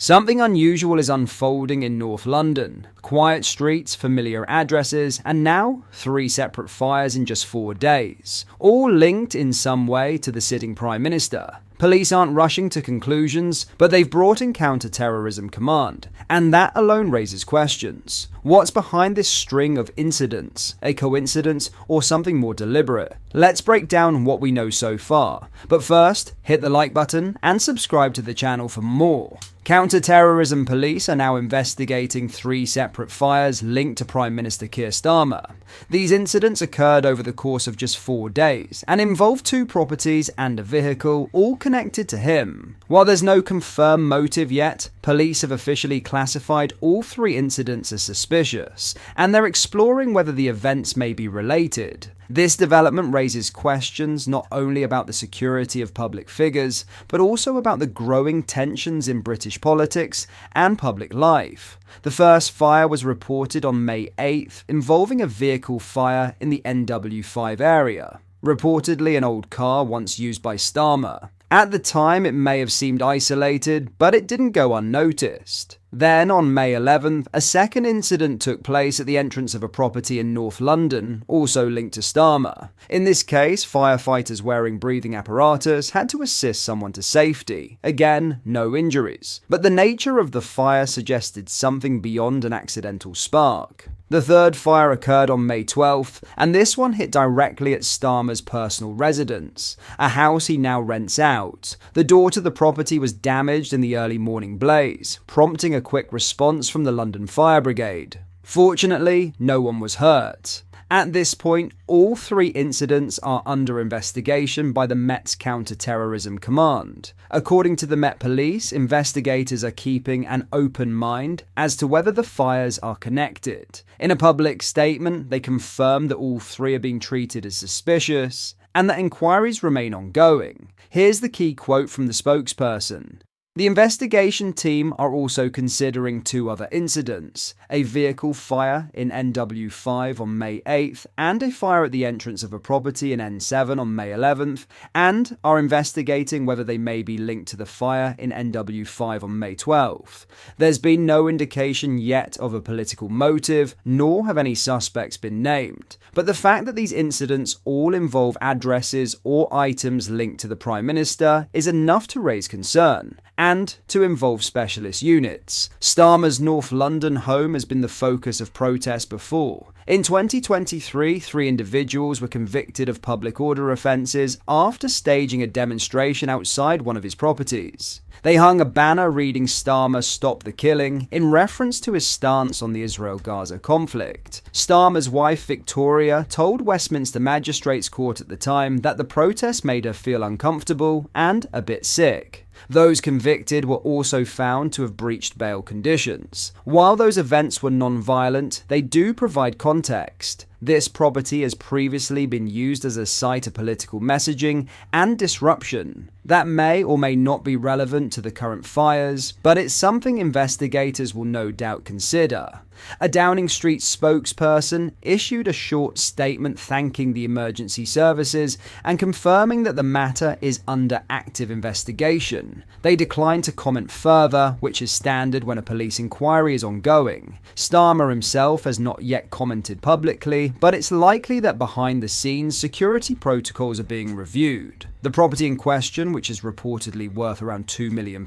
Something unusual is unfolding in North London. Quiet streets, familiar addresses, and now 3 separate fires in just 4 days, all linked in some way to the sitting Prime Minister. Police aren't rushing to conclusions, but they've brought in Counter-Terrorism Command, and that alone raises questions. What's behind this string of incidents? A coincidence or something more deliberate? Let's break down what we know so far. But first, hit the like button and subscribe to the channel for more. Counter-terrorism police are now investigating 3 separate fires linked to Prime Minister Keir Starmer. These incidents occurred over the course of just 4 days and involved 2 properties and a vehicle, all connected to him. While there's no confirmed motive yet, police have officially classified all 3 incidents as suspicious, and they're exploring whether the events may be related. This development raises questions not only about the security of public figures, but also about the growing tensions in British politics and public life. The first fire was reported on May 8th, involving a vehicle fire in the NW5 area, reportedly an old car once used by Starmer. At the time, it may have seemed isolated, but it didn't go unnoticed. Then, on May 11th, a second incident took place at the entrance of a property in North London, also linked to Starmer. In this case, firefighters wearing breathing apparatus had to assist someone to safety. Again, no injuries. But the nature of the fire suggested something beyond an accidental spark. The third fire occurred on May 12th, and this one hit directly at Starmer's personal residence, a house he now rents out. The door to the property was damaged in the early morning blaze, prompting a quick response from the London Fire Brigade. Fortunately, no one was hurt. At this point, all 3 incidents are under investigation by the Met's Counter-Terrorism Command. According to the Met Police, investigators are keeping an open mind as to whether the fires are connected. In a public statement, they confirm that all 3 are being treated as suspicious and that inquiries remain ongoing. Here's the key quote from the spokesperson. The investigation team are also considering 2 other incidents, a vehicle fire in NW5 on May 8th and a fire at the entrance of a property in N7 on May 11th, and are investigating whether they may be linked to the fire in NW5 on May 12th. There's been no indication yet of a political motive, nor have any suspects been named, but the fact that these incidents all involve addresses or items linked to the Prime Minister is enough to raise concern, and to involve specialist units. Starmer's North London home has been the focus of protests before. In 2023, 3 individuals were convicted of public order offences after staging a demonstration outside one of his properties. They hung a banner reading "Starmer Stop the Killing" in reference to his stance on the Israel-Gaza conflict. Starmer's wife Victoria told Westminster Magistrates Court at the time that the protest made her feel uncomfortable and a bit sick. Those convicted were also found to have breached bail conditions. While those events were non-violent, they do provide context. This property has previously been used as a site of political messaging and disruption that may or may not be relevant to the current fires, but it's something investigators will no doubt consider. A Downing Street spokesperson issued a short statement thanking the emergency services and confirming that the matter is under active investigation. They declined to comment further, which is standard when a police inquiry is ongoing. Starmer himself has not yet commented publicly, but it's likely that behind the scenes, security protocols are being reviewed. The property in question, which is reportedly worth around £2 million,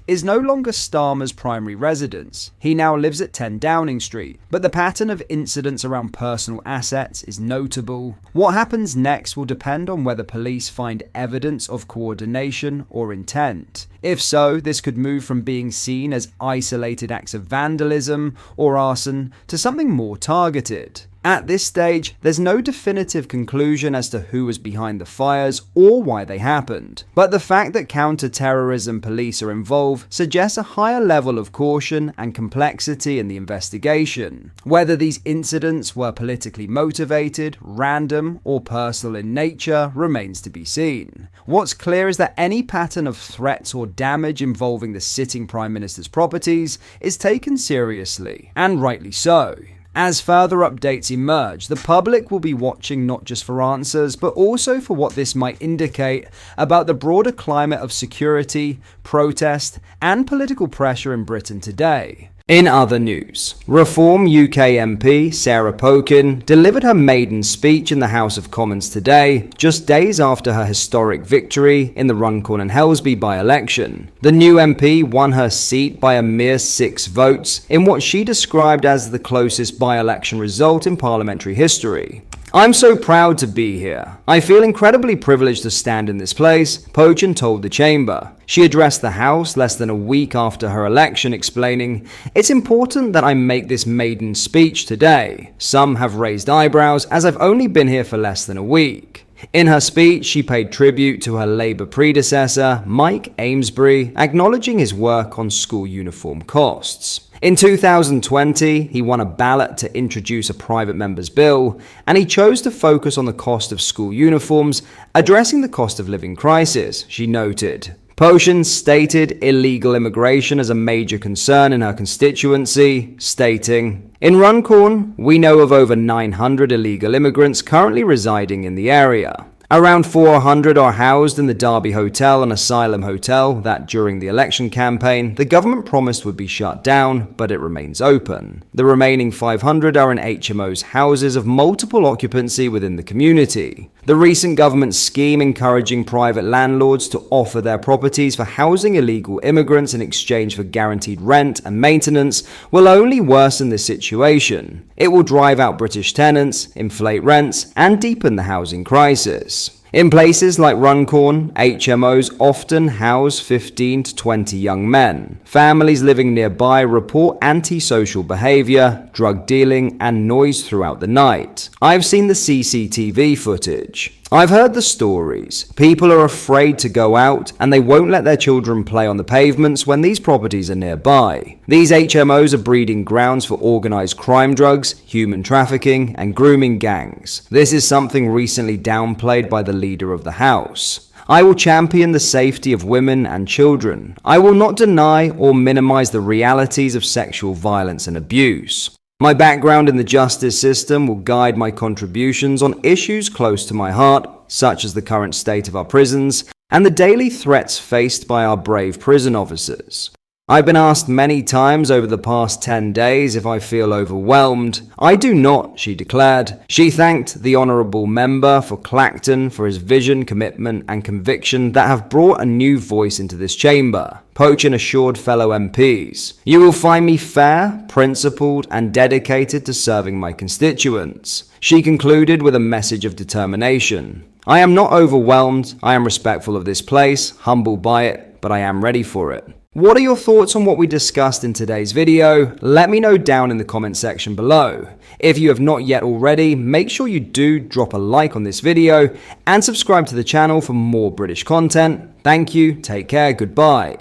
is no longer Starmer's primary residence. He now lives at 10 Downing Street, but the pattern of incidents around personal assets is notable. What happens next will depend on whether police find evidence of coordination or intent. If so, this could move from being seen as isolated acts of vandalism or arson to something more targeted. At this stage, there's no definitive conclusion as to who was behind the fires or why they happened, but the fact that counter-terrorism police are involved suggests a higher level of caution and complexity in the investigation. Whether these incidents were politically motivated, random, or personal in nature remains to be seen. What's clear is that any pattern of threats or damage involving the sitting Prime Minister's properties is taken seriously, and rightly so. As further updates emerge, the public will be watching not just for answers, but also for what this might indicate about the broader climate of security, protest, and political pressure in Britain today. In other news, Reform UK MP Sarah Pokin delivered her maiden speech in the House of Commons today, just days after her historic victory in the Runcorn and Helsby by-election. The new MP won her seat by a mere 6 votes in what she described as the closest by-election result in parliamentary history. "I'm so proud to be here. I feel incredibly privileged to stand in this place," Pokin told the chamber. She addressed the House less than a week after her election, explaining, "It's important that I make this maiden speech today. Some have raised eyebrows as I've only been here for less than a week." In her speech, she paid tribute to her Labour predecessor, Mike Amesbury, acknowledging his work on school uniform costs. In 2020, he won a ballot to introduce a private member's bill, and he chose to focus on the cost of school uniforms, addressing the cost of living crisis, she noted. Pokin stated illegal immigration as a major concern in her constituency, stating, "In Runcorn, we know of over 900 illegal immigrants currently residing in the area. Around 400 are housed in the Derby Hotel and Asylum Hotel that, during the election campaign, the government promised would be shut down, but it remains open. The remaining 500 are in HMOs, houses of multiple occupancy within the community. The recent government scheme encouraging private landlords to offer their properties for housing illegal immigrants in exchange for guaranteed rent and maintenance will only worsen this situation. It will drive out British tenants, inflate rents, and deepen the housing crisis." In places like Runcorn, HMOs often house 15 to 20 young men. Families living nearby report antisocial behavior, drug dealing, and noise throughout the night. I've seen the CCTV footage. I've heard the stories. People are afraid to go out, and they won't let their children play on the pavements when these properties are nearby. These HMOs are breeding grounds for organized crime, drugs, human trafficking, and grooming gangs. This is something recently downplayed by the Leader of the House. I will champion the safety of women and children. I will not deny or minimize the realities of sexual violence and abuse. My background in the justice system will guide my contributions on issues close to my heart, such as the current state of our prisons and the daily threats faced by our brave prison officers. I've been asked many times over the past 10 days if I feel overwhelmed. I do not, she declared. She thanked the honourable member for Clacton for his vision, commitment and conviction that have brought a new voice into this chamber. Pokin assured fellow MPs, "You will find me fair, principled and dedicated to serving my constituents." She concluded with a message of determination. "I am not overwhelmed. I am respectful of this place, humbled by it, but I am ready for it." What are your thoughts on what we discussed in today's video? Let me know down in the comment section below. If you have not yet already, make sure you do drop a like on this video and subscribe to the channel for more British content. Thank you, take care, goodbye.